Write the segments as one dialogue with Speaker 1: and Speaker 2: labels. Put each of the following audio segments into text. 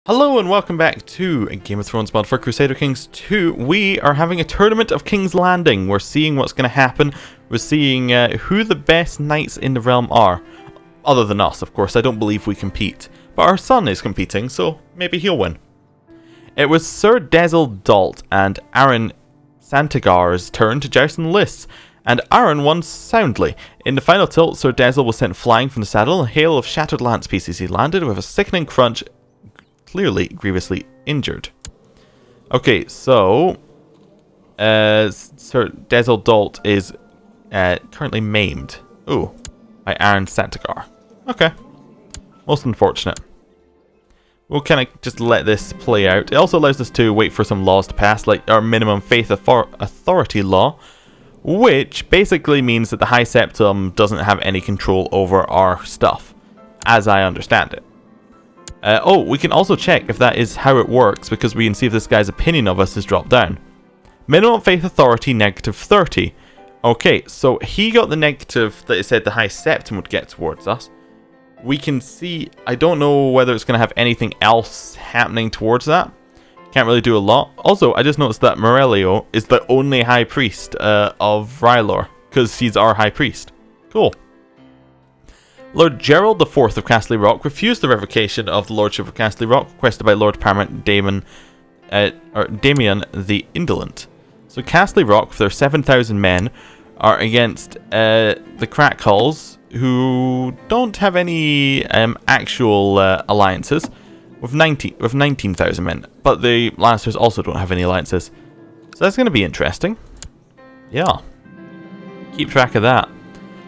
Speaker 1: Hello and welcome back to a Game of Thrones mod for Crusader Kings 2. We are having a tournament of King's Landing. We're seeing what's going to happen. We're seeing who the best knights in the realm are. Other than us, of course. I don't believe we compete. But our son is competing, so maybe he'll win. It was Sir Desil Dalt and Aaron Santagar's turn to joust in the lists, and Aaron won soundly. In the final tilt, Sir Desil was sent flying from the saddle, a hail of shattered lance pieces. He landed with a sickening crunch, clearly grievously injured. Okay, so Sir Desil Dalt is currently maimed. Ooh, by Aaron Santagar. Okay, most unfortunate. We'll kind of just let this play out. It also allows us to wait for some laws to pass, like our minimum faith authority law, which basically means that the High Septum doesn't have any control over our stuff, as I understand it. Oh, we can also check if that is how it works, because we can see if this guy's opinion of us has dropped down. Minimum faith authority, -30. Okay, so he got the negative that it said the High Septum would get towards us. We can see, I don't know whether it's going to have anything else happening towards that. Can't really do a lot. Also, I just noticed that Morelio is the only High Priest of R'hllor, because he's our High Priest. Cool. Lord Gerald IV of Castle Rock refused the revocation of the Lordship of Castle Rock requested by Lord Paramount Damien the Indolent. So Castle Rock, with their 7,000 men, are against the Crackhalls, who don't have any actual alliances, with 19,000 men. But the Lannisters also don't have any alliances. So that's going to be interesting. Yeah. Keep track of that.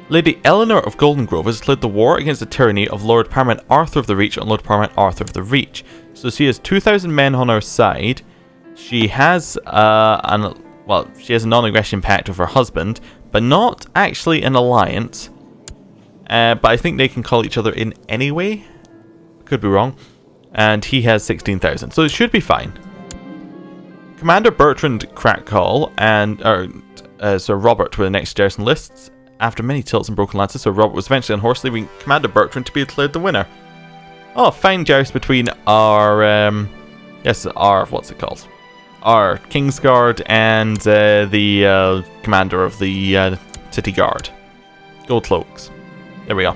Speaker 1: Lady Eleanor of Golden Grove has declared the war against the tyranny of Lord Paramount Arthur of the Reach and Lord Paramount Arthur of the Reach. So she has 2,000 men on her side. She has she has a non-aggression pact with her husband, but not actually an alliance. But I think they can call each other in anyway. Could be wrong. And he has 16,000, so it should be fine. Commander Bertrand Crackall and Sir Robert were the next jousting lists. After many tilts and broken lances, Sir Robert was eventually unhorsed, leaving Commander Bertrand to be declared the winner. Oh, fine joust between our, what's it called? Our Kingsguard and the commander of the City Guard. Gold Cloaks. There we go.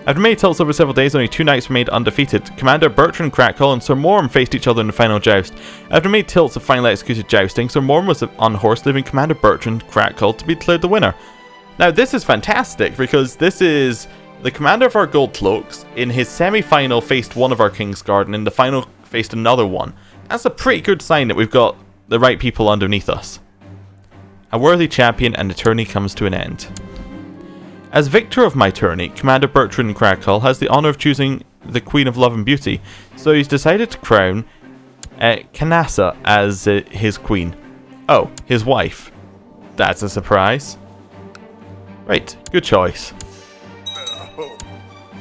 Speaker 1: After many tilts over several days, only 2 knights remained undefeated. Commander Bertrand Crackall and Sir Morm faced each other in the final joust. After many tilts of finally executed jousting, Sir Morm was unhorsed, leaving Commander Bertrand Crackall to be declared the winner. Now this is fantastic, because this is the commander of our Gold Cloaks in his semi-final faced one of our Kingsguard, and in the final faced another one. That's a pretty good sign that we've got the right people underneath us. A worthy champion, and the tourney comes to an end. As victor of my tourney, Commander Bertrand Crackall has the honour of choosing the Queen of Love and Beauty, so he's decided to crown Canassa as his queen. Oh, his wife. That's a surprise. Right, good choice.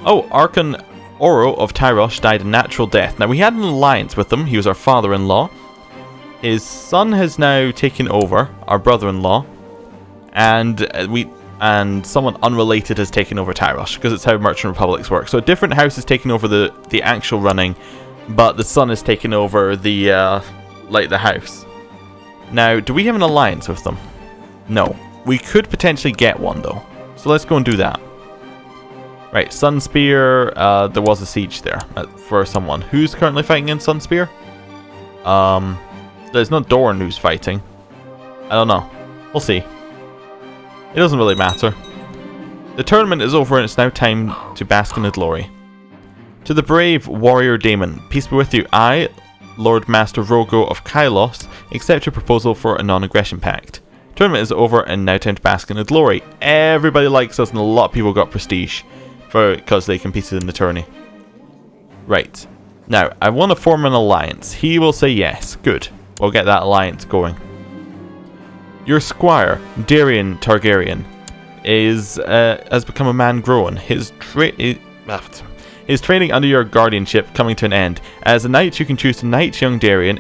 Speaker 1: Oh, Archon Oro of Tyrosh died a natural death. Now, we had an alliance with him. He was our father-in-law. His son has now taken over, our brother-in-law. And someone unrelated has taken over Tyrosh, because it's how Merchant Republics work. So a different house is taking over the actual running, but the son has taken over the house. Now, do we have an alliance with them? No. We could potentially get one, though. So let's go and do that. Right, Sunspear. There was a siege there for someone. Who's currently fighting in Sunspear? There's not Dorn who's fighting. I don't know. We'll see. It doesn't really matter. The tournament is over and it's now time to bask in the glory. To the brave warrior Daemon, peace be with you. I, Lord Master Rogo of Kylos, accept your proposal for a non-aggression pact. Tournament is over and now time to bask in the glory. Everybody likes us and a lot of people got prestige because they competed in the tourney. Right. Now, I want to form an alliance. He will say yes. Good. We'll get that alliance going. Your squire, Darian Targaryen, has become a man grown. His training under your guardianship coming to an end. As a knight, you can choose to knight young Darian.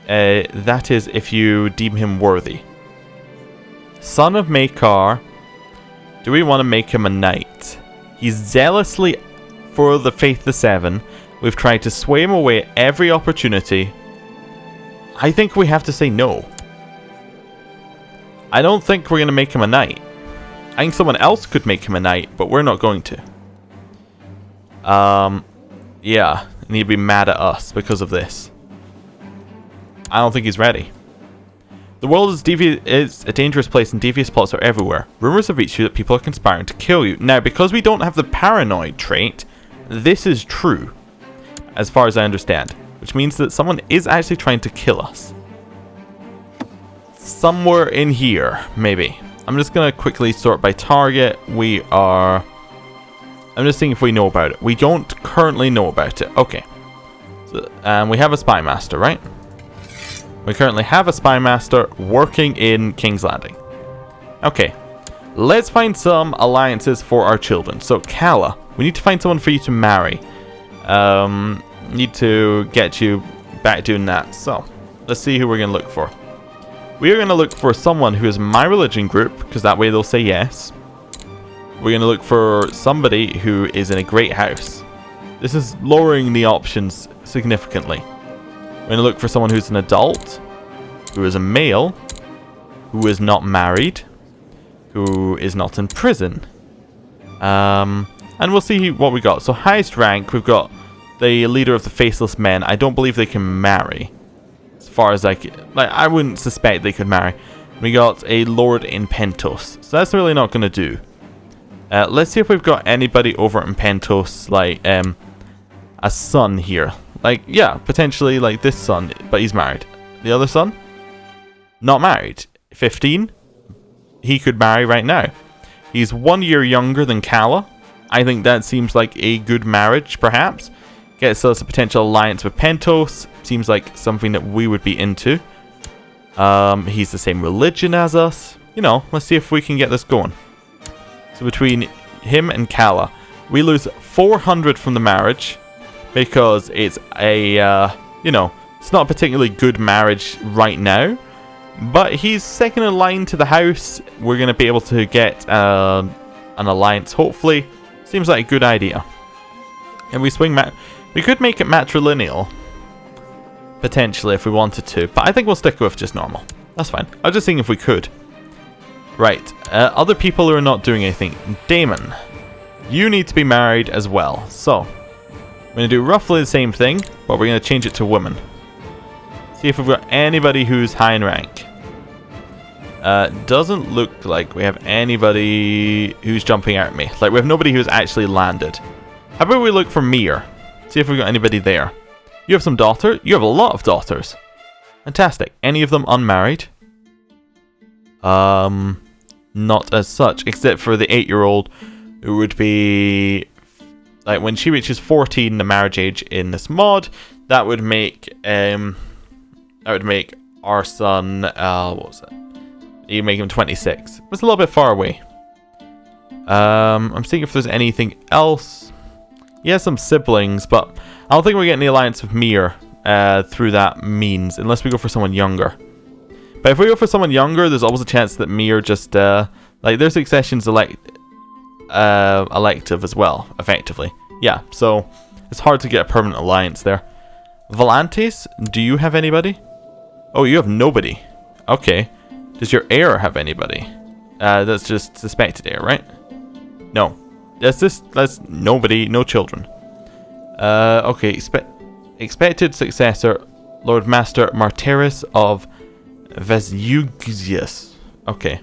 Speaker 1: That is if you deem him worthy. Son of Maekar. Do we want to make him a knight? He's zealously for the Faith of the Seven, We've tried to sway him away at every opportunity. I think we have to say no. I don't think we're going to make him a knight. I think someone else could make him a knight, but we're not going to. Yeah, and he'd be mad at us because of this. I don't think he's ready. The world is a dangerous place and devious plots are everywhere. Rumors have reached you that people are conspiring to kill you. Now, because we don't have the paranoid trait, this is true, as far as I understand. Which means that someone is actually trying to kill us. Somewhere in here, maybe. I'm just going to quickly sort by target. I'm just seeing if we know about it. We don't currently know about it. Okay. So, we have a spy master, right? We currently have a spy master working in King's Landing. Okay. Let's find some alliances for our children. So, Calla, we need to find someone for you to marry. Need to get you back doing that. So, let's see who we're going to look for. We are going to look for someone who is my religion group, because that way they'll say yes. We're going to look for somebody who is in a great house. This is lowering the options significantly. We're going to look for someone who's an adult, who is a male, who is not married, who is not in prison. And we'll see what we got. So highest rank, we've got the leader of the Faceless Men. I don't believe they can marry. As far as I wouldn't suspect they could marry. We got a Lord in Pentos. So that's really not going to do. Let's see if we've got anybody over in Pentos, like a son here. Like, yeah, potentially like this son, but he's married. The other son? Not married. 15? He could marry right now. He's 1 year younger than Calla. I think that seems like a good marriage, perhaps. Gets us a potential alliance with Pentos. Seems like something that we would be into. He's the same religion as us. You know, let's see if we can get this going. So between him and Calla, we lose 400 from the marriage. Because it's a, you know, it's not a particularly good marriage right now. But he's second in line to the house. We're going to be able to get an alliance, hopefully. Seems like a good idea. And we we could make it matrilineal. Potentially, if we wanted to. But I think we'll stick with just normal. That's fine. I was just seeing if we could. Right. Other people who are not doing anything. Damon, you need to be married as well. So, we're going to do roughly the same thing, but we're going to change it to women. See if we've got anybody who's high in rank. Doesn't look like we have anybody who's jumping out at me. Like, we have nobody who's actually landed. How about we look for Mir? See if we've got anybody there. You have some daughter? You have a lot of daughters. Fantastic. Any of them unmarried? Not as such, except for the 8-year-old who would be... Like, when she reaches 14, the marriage age in this mod, that would make our son, what was it? You make him 26. It's a little bit far away. I'm seeing if there's anything else. He has some siblings, but I don't think we're getting the alliance with Mir through that means, unless we go for someone younger. But if we go for someone younger, there's always a chance that Mir just, like, their succession's elective as well, effectively. Yeah, so it's hard to get a permanent alliance there. Volantes, do you have anybody? Oh, you have nobody. Okay. Does your heir have anybody? That's just suspected heir, right? No. That's nobody, no children. Okay, expected successor, Lord Master Martyris of Vesugius. Okay.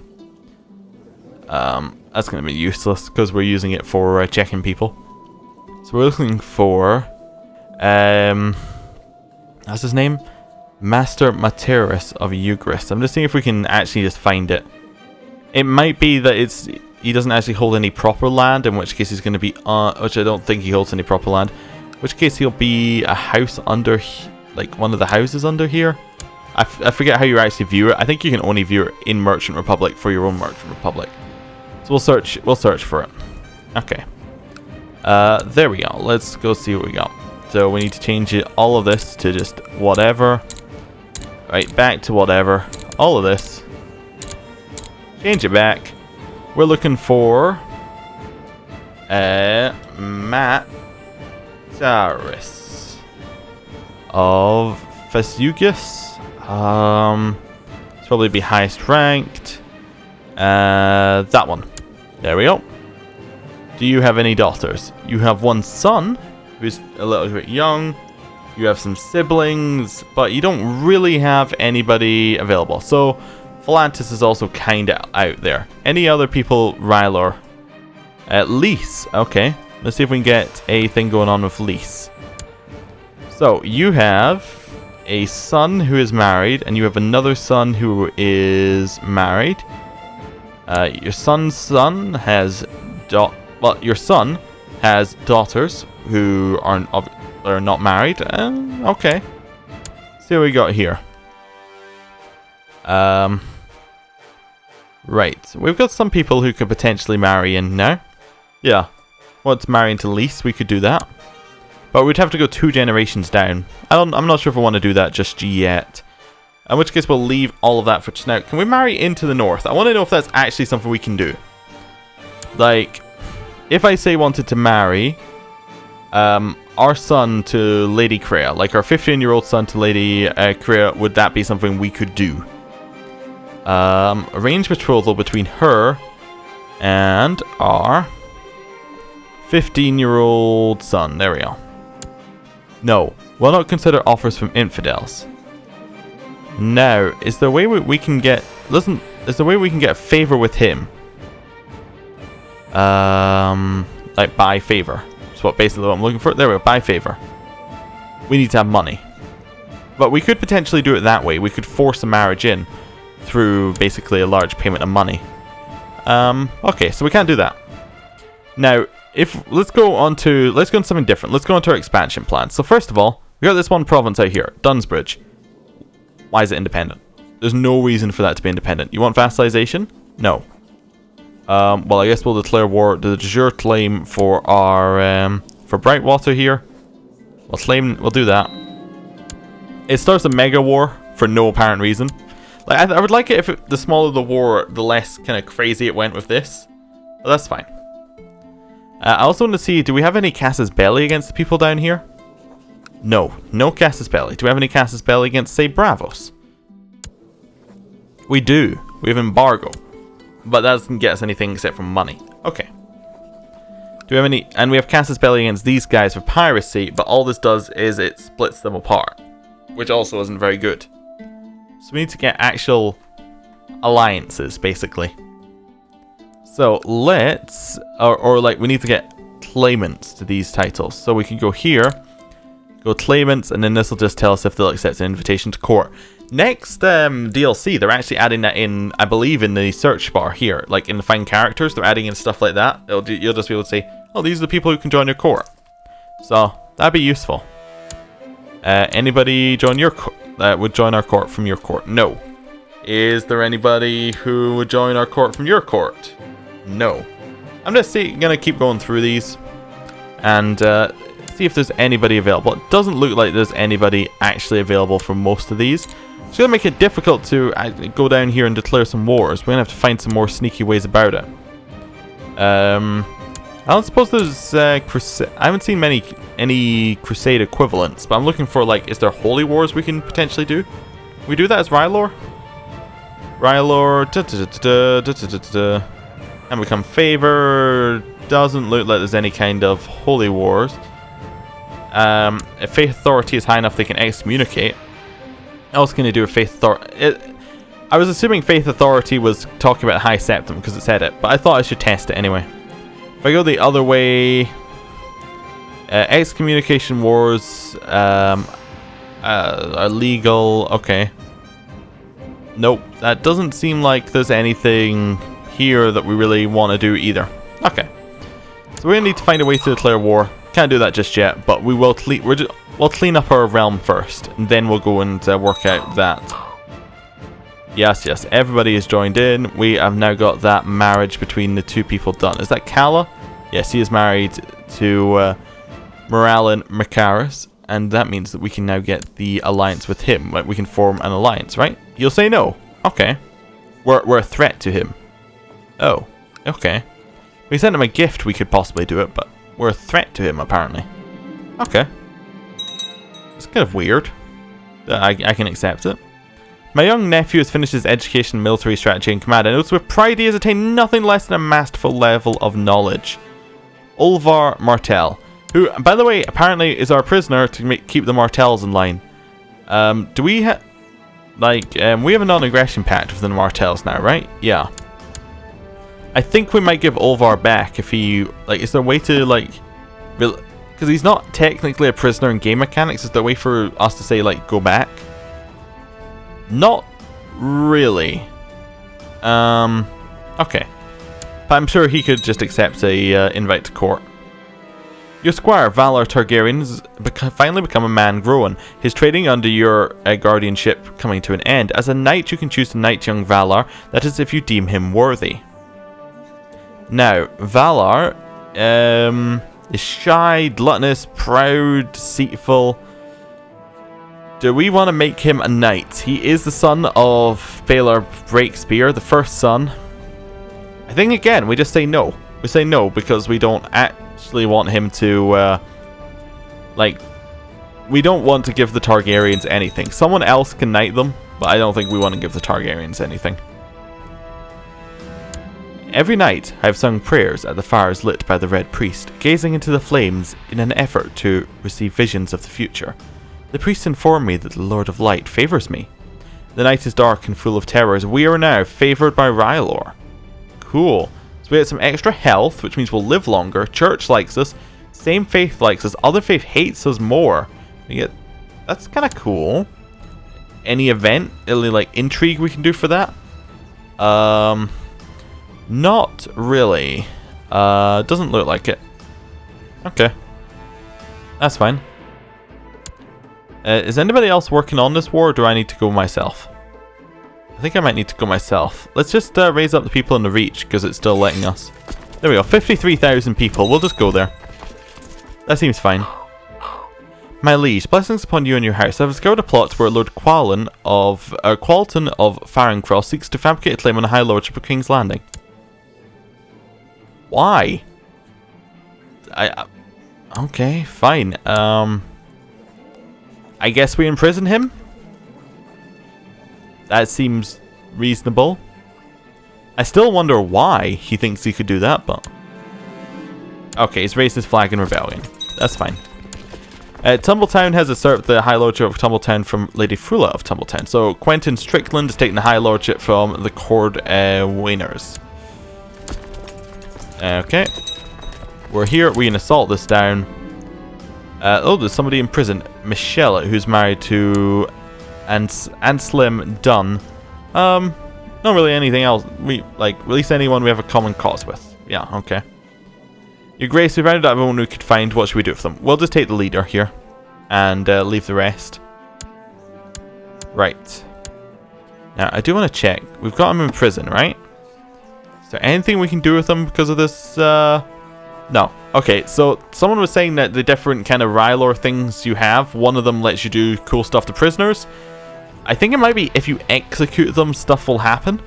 Speaker 1: That's going to be useless because we're using it for checking people. So we're looking for, what's his name? Master Martyris of Ugris. I'm just seeing if we can actually just find it. It might be that he doesn't actually hold any proper land, in which case he's going to be, which I don't think he holds any proper land. In which case he'll be a house under, like one of the houses under here. I forget how you actually view it. I think you can only view it in Merchant Republic for your own Merchant Republic. So we'll search for it. Okay. There we go. Let's go see what we got. So we need to change all of this to just whatever. Right, back to whatever. All of this. Change it back. We're looking for Martyris. of Vesuvius. It's probably be highest ranked. That one. There we go. Do you have any daughters? You have one son, who's a little bit young. You have some siblings, but you don't really have anybody available. So, Volantis is also kind of out there. Any other people? Rylor. Lys. Okay. Let's see if we can get a thing going on with Lys. So, you have a son who is married, and you have another son who is married. Your son's son has... your son has daughters who are not married. Okay. Let's see what we got here. Right. We've got some people who could potentially marry in now. Yeah. What's marrying to Lys? We could do that. But we'd have to go 2 generations down. I'm not sure if I want to do that just yet. In which case we'll leave all of that for just now. Can we marry into the north? I want to know if that's actually something we can do. Like, if I say wanted to marry our son to Lady Kreia, like our 15-year-old son to Lady Kreia, would that be something we could do? Arrange betrothal between her and our 15-year-old son. There we go. No, will not consider offers from infidels. Now, is there a way we can get... Listen, is there a way we can get favor with him? Like, buy favor. That's what basically what I'm looking for. There we go, buy favor. We need to have money. But we could potentially do it that way. We could force a marriage in through basically a large payment of money. Okay, so we can't do that. Now, let's go on something different. Let's go on to our expansion plan. So first of all, we got this one province out here, Dunsbridge. Why is it independent? There's no reason for that to be independent. You want vassalization? No. Well, I guess we'll declare war. The de jure claim for our for Brightwater here. We'll do that. It starts a mega war for no apparent reason. Like I would like it if the smaller the war, the less kind of crazy it went with this. But that's fine. I also want to see, do we have any Casus Belli against the people down here? No. No Casus Belli. Do we have any Casus Belli against, say, Bravos? We do. We have embargo. But that doesn't get us anything except for money. Okay. Do we have any... And we have Casus Belli against these guys for piracy, but all this does is it splits them apart. Which also isn't very good. So we need to get actual alliances, basically. So let's... Or like, we need to get claimants to these titles. So we can go here... Go claimants, and then this will just tell us if they'll accept an invitation to court. Next DLC, they're actually adding that in, I believe, in the search bar here. Like in the find characters, they're adding in stuff like that. You'll just be able to say, oh, these are the people who can join your court. So, that'd be useful. Anybody join your would join our court from your court? No. Is there anybody who would join our court from your court? No. I'm just gonna keep going through these. And, see if there's anybody available. It doesn't look like there's anybody actually available for most of these. It's going to make it difficult to go down here and declare some wars. We're going to have to find some more sneaky ways about it. I don't suppose there's I haven't seen any crusade equivalents, but I'm looking for, like, is there holy wars we can potentially do? We do that as Rylor? Rylor and become favor. Doesn't look like there's any kind of holy wars. If Faith Authority is high enough, they can excommunicate. What else can they do with Faith Authority? I was assuming Faith Authority was talking about High Septum because it said it, but I thought I should test it anyway. If I go the other way, excommunication wars are legal. Okay. Nope, that doesn't seem like there's anything here that we really want to do either. Okay. So we're gonna need to find a way to declare war. Can't do that just yet, but we will we'll clean up our realm first, and then we'll go and work out that. Yes, everybody is joined in. We have now got that marriage between the two people done. Is that Calla? Yes, he is married to Moralen Macaris, and that means that we can now get the alliance with him. Like, we can form an alliance, right? You'll say no. Okay. We're a threat to him. Oh, okay. If we sent him a gift, we could possibly do it, but we're a threat to him, apparently. Okay. It's kind of weird. I can accept it. My young nephew has finished his education in military strategy and command, and notes with pride he has attained nothing less than a masterful level of knowledge. Ulvar Martell, who, by the way, apparently is our prisoner to keep the Martells in line. Do we have... we have a non-aggression pact with the Martells now, right? Yeah. I think we might give Ulvar back if he... is there a way to, because he's not technically a prisoner in game mechanics, is there a way for us to say, go back? Not really. Okay. But I'm sure he could just accept a invite to court. Your squire, Valar Targaryen, has finally become a man grown. His training under your guardianship coming to an end. As a knight, you can choose to knight young Valar. That is if you deem him worthy. Now, Valar is shy, gluttonous, proud, deceitful. Do we want to make him a knight? He is the son of Baelor Breakspear, the first son. I think again, we just say no. We say no because we don't actually want him to, we don't want to give the Targaryens anything. Someone else can knight them, but I don't think we want to give the Targaryens anything. Every night, I have sung prayers at the fires lit by the Red Priest, gazing into the flames in an effort to receive visions of the future. The priest informed me that the Lord of Light favors me. The night is dark and full of terrors. We are now favored by R'hllor. Cool. So we get some extra health, which means we'll live longer. Church likes us. Same faith likes us. Other faith hates us more. We get... That's kind of cool. Any event, any intrigue we can do for that? Not really. Doesn't look like it. Okay. That's fine. Is anybody else working on this war, or do I need to go myself? I think I might need to go myself. Let's just raise up the people in the Reach, because it's still letting us. There we go, 53,000 people. We'll just go there. That seems fine. My liege, blessings upon you and your house. I have discovered a plot where Lord Qualton of Farringcross seeks to fabricate a claim on the High Lordship of King's Landing. Why? Okay, fine. I guess we imprison him? That seems reasonable. I still wonder why he thinks he could do that, but... Okay, he's raised his flag in rebellion. That's fine. Tumbletown has usurped the High Lordship of Tumbletown from Lady Frula of Tumbletown. So Quentin Strickland has taken the High Lordship from the Cordwainers. Okay. We're here. We can assault this down. There's somebody in prison. Michelle, who's married to Anselm Dunn. Not really anything else. We release anyone we have a common cause with. Yeah, okay. Your Grace, we've rounded up everyone we could find. What should we do for them? We'll just take the leader here. And leave the rest. Right. Now, I do want to check. We've got him in prison, right? Is there anything we can do with him because of this? No. Okay, so someone was saying that the different kind of R'hllor things you have, one of them lets you do cool stuff to prisoners. I think it might be if you execute them, stuff will happen.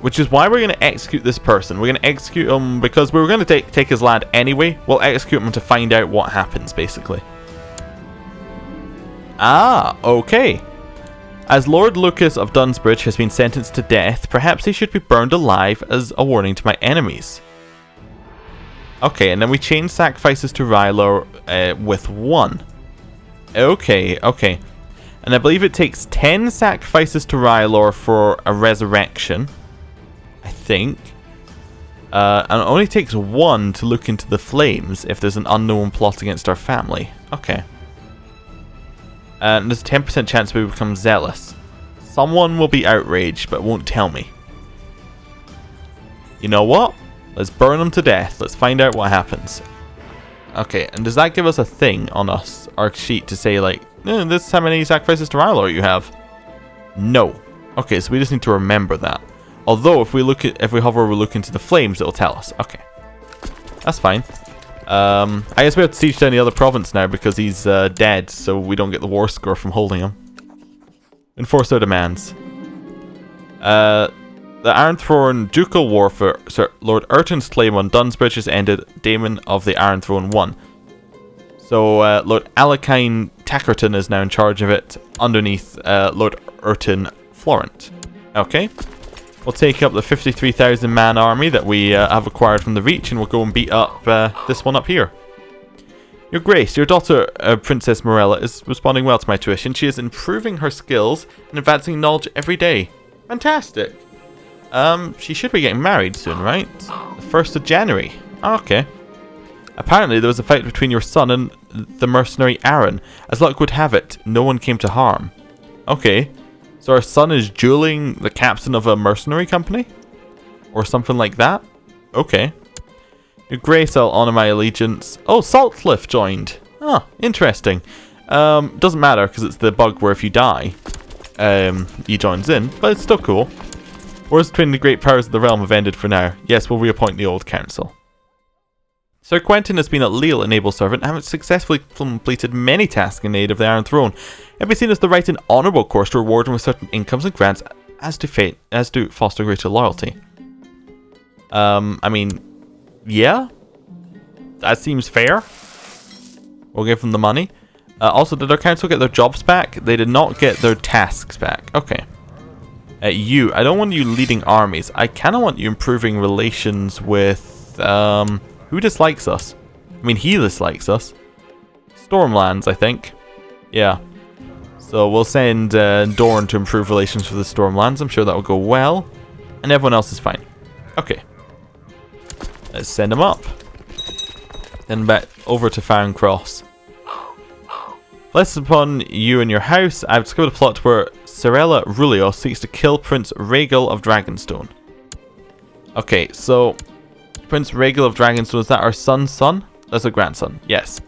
Speaker 1: Which is why we're going to execute this person. We're going to execute him because we were going to take his land anyway. We'll execute him to find out what happens, basically. Ah, okay. As Lord Lucas of Dunsbridge has been sentenced to death, perhaps he should be burned alive as a warning to my enemies. Okay, and then we change sacrifices to R'hllor with 1. Okay, okay. And I believe it takes 10 sacrifices to R'hllor for a resurrection. I think. And it only takes 1 to look into the flames if there's an unknown plot against our family. Okay. And there's a 10% chance we become zealous. Someone will be outraged, but won't tell me. You know what? Let's burn them to death. Let's find out what happens. Okay, and does that give us a thing on our sheet to say this is how many sacrifices to R'hllor you have? No. Okay, so we just need to remember that. Although if we hover over look into the flames, it'll tell us. Okay, that's fine. I guess we have to siege down the other province now because he's dead, so we don't get the war score from holding him. Enforce our demands. The Ironthorn Ducal War for Sir Lord Urton's claim on Dunsbridge has ended. Daemon of the Iron Throne won. So Lord Alakine Tackerton is now in charge of it, underneath Lord Urton Florent. Okay. We'll take up the 53,000 man army that we have acquired from the Reach, and we'll go and beat up this one up here. Your Grace, your daughter, Princess Morella, is responding well to my tuition. She is improving her skills and advancing knowledge every day. Fantastic. She should be getting married soon, right? The 1st of January. Okay. Apparently there was a fight between your son and the mercenary Aaron. As luck would have it, no one came to harm. Okay. So our son is dueling the captain of a mercenary company? Or something like that? Okay. Your Grace, I'll honour my allegiance. Oh, Saltcliffe joined. Oh, interesting. Doesn't matter because it's the bug where if you die, he joins in, but it's still cool. Wars between the great powers of the realm have ended for now. Yes, we'll reappoint the old council. Sir Quentin has been a leal and able servant, having successfully completed many tasks in aid of the Iron Throne. It be seen as the right and honourable course to reward him with certain incomes and grants, as to foster greater loyalty. I mean, yeah, that seems fair. We'll give them the money. Also, did our council get their jobs back? They did not get their tasks back. Okay. I don't want you leading armies. I kind of want you improving relations with, who dislikes us? I mean, he dislikes us. Stormlands, I think. Yeah. So we'll send Dorne to improve relations with the Stormlands. I'm sure that will go well. And everyone else is fine. Okay. Let's send him up. Then back over to Farron Cross. Blessed upon you and your house, I've discovered a plot where Cirella Rulio seeks to kill Prince Rhaegal of Dragonstone. Okay, so Prince Rhaegal of Dragonstone, is that our son's son? That's a grandson, yes.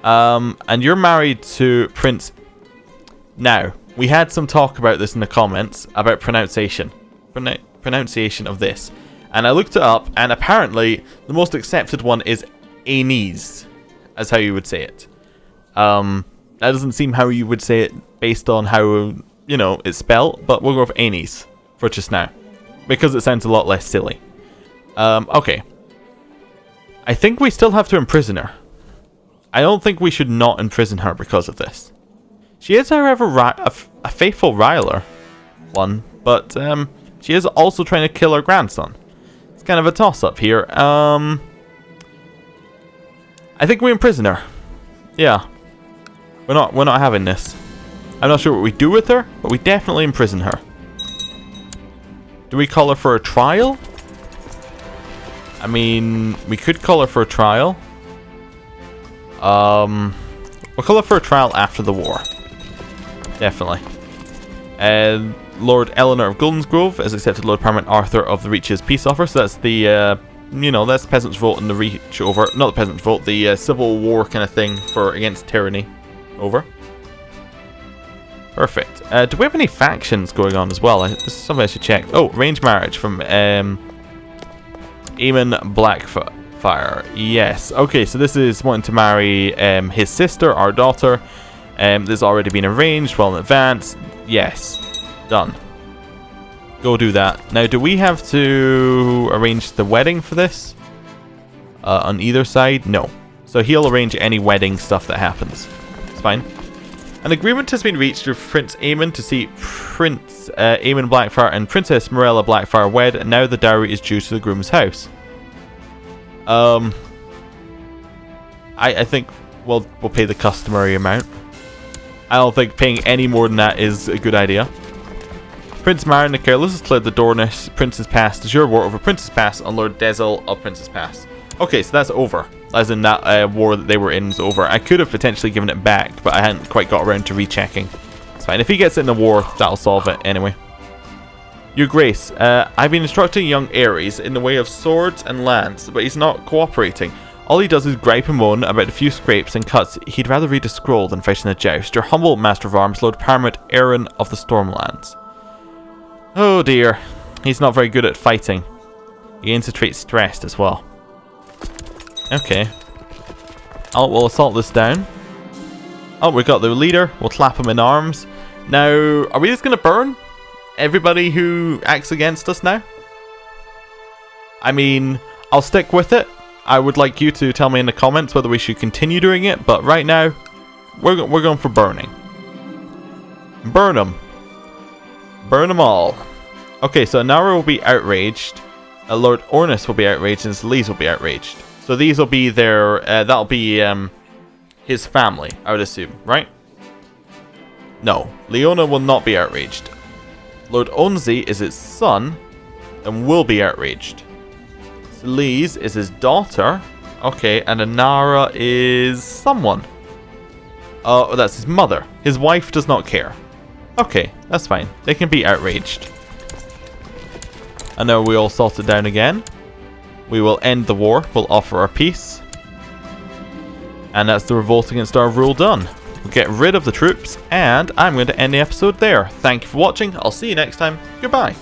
Speaker 1: And you're married to Prince... Now, we had some talk about this in the comments, about pronunciation. Pronunciation of this. And I looked it up, and apparently the most accepted one is Aenys, as how you would say it. That doesn't seem how you would say it based on how, you know, it's spelled, but we'll go with Aenys for just now, because it sounds a lot less silly. Okay. I think we still have to imprison her. I don't think we should not imprison her because of this. She is, however, a faithful riler one, but she is also trying to kill her grandson. It's kind of a toss-up here. I think we imprison her. Yeah. We're not having this. I'm not sure what we do with her, but we definitely imprison her. Do we call her for a trial? I mean, we could call her for a trial. We'll call her for a trial after the war. Definitely. Lord Eleanor of Goldensgrove has accepted Lord Paramount Arthur of the Reach's peace offer. So that's the, you know, that's the peasants' vote in the Reach over. Not the peasants' vote, the civil war kind of thing for against tyranny over. Perfect. Do we have any factions going on as well? This is something I should check. Oh, arranged marriage from Aemon Blackfyre. Yes. Okay, so this is wanting to marry his sister, our daughter. This has already been arranged well in advance. Yes. Done. Go do that. Now, do we have to arrange the wedding for this? On either side? No. So he'll arrange any wedding stuff that happens. It's fine. An agreement has been reached with Prince Aemon to see Prince Aemon Blackfyre and Princess Morella Blackfyre wed, and now the dowry is due to the groom's house. I think we'll pay the customary amount. I don't think paying any more than that is a good idea. Prince Marin the Careless has cleared the Dornish Prince's Pass to your war over Prince's Pass on Lord Dezel of Prince's Pass. Okay, so that's over. As in that war that they were in is over. I could have potentially given it back, but I hadn't quite got around to rechecking. It's fine. If he gets in the war, that'll solve it anyway. Your Grace, I've been instructing young Ares in the way of swords and lands, but he's not cooperating. All he does is gripe and moan about a few scrapes and cuts. He'd rather read a scroll than fight in a joust. Your humble master of arms, Lord Paramount Aaron of the Stormlands. Oh dear. He's not very good at fighting. He gains a trait stressed as well. Okay. We'll assault this down. Oh, we got the leader. We'll clap him in arms. Now, are we just going to burn everybody who acts against us now? I mean, I'll stick with it. I would like you to tell me in the comments whether we should continue doing it, but right now, we're going for burning. Burn them. Burn them all. Okay, so Nara will be outraged. Lord Ornis will be outraged, and Lees will be outraged. So these will be their, that'll be his family, I would assume, right? No, Leona will not be outraged. Lord Onzi is his son, and will be outraged. Lees is his daughter. Okay, and Anara is someone. Oh, that's his mother. His wife does not care. Okay, that's fine. They can be outraged. And now we all salt it down again. We will end the war. We'll offer our peace. And that's the revolt against our rule done. We'll get rid of the troops, and I'm going to end the episode there. Thank you for watching. I'll see you next time. Goodbye.